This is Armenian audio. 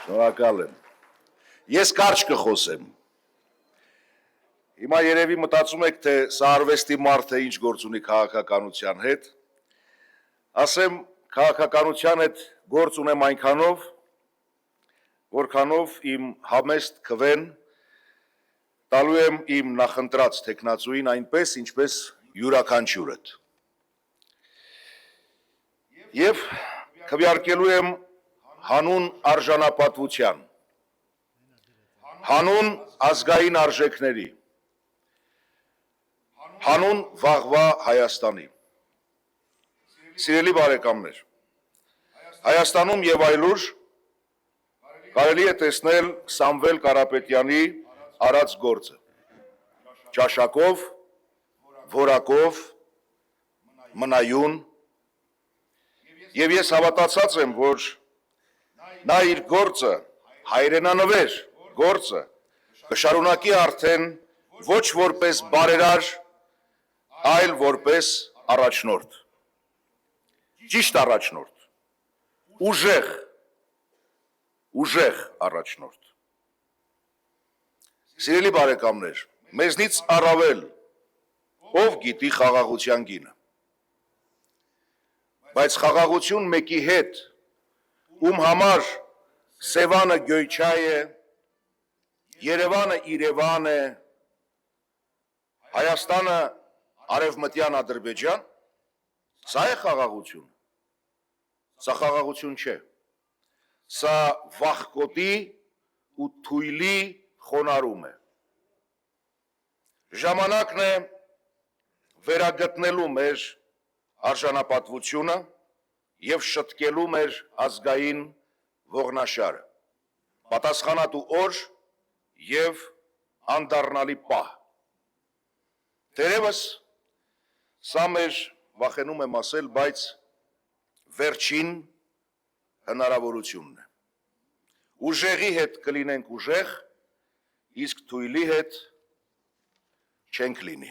Շնորհակալ եմ։ Ես կարճ կխոսեմ։ Հիմա երևի մտածում եք, թե սա արվեստի մարդ է, ինչ գործ ունի քաղաքականության հետ։ Ասեմ, քաղաքականության հետ գործ ունեմ այնքանով, որքանով իմ համեստ քվեն տալու եմ իմ նախընտրած թեկնածուին այնպես, ինչպես յուրաքանչյուրդ։ Եվ քվեարկելու եմ հանուն արժանապատվության, հանուն ազգային արժեքների, հանուն վաղվա Հայաստանի։ Սիրելի բարեկամներ, Հայաստանում եւ այլուր կարելի է տեսնել Սամվել Կարապետյանի արած գործը։ Ճաշակով, որակով, մնայուն, եւ ես հավատացած եմ, որ նա իր գործը, հայրենանվեր գործը, կշարունակի արդեն ոչ որպես բարերար, այլ որպես առաջնորդ, ճիշտ առաջնորդ, ուժեղ առաջնորդ։ Սիրելի բարեկամներ, մեզնից առավել ով գիտի խաղաղության գինը, բայց խաղաղություն մեկի հետ, ում համար Սևանը Գյոյչա է, Երևանը Իրևան է, Հայաստանը Արևմտյան Ադրբեջան, սա է խաղաղություն, սա խաղաղություն չէ, սա վախկոտի ու թույլի խոնարհում է։ Ժամանակն է վերագտնելու մեր արժանապատվությունը եւ շտկելու մեր ազգային ողնաշարը, պատասխանատու օր եւ անդառնալի պահ։ Դերևս սա մեր, վախենում եմ ասել, բայց վերջին հնարավորությունն է։ Ուժեղի հետ կլինենք ուժեղ, իսկ թույլի հետ չենք լինի։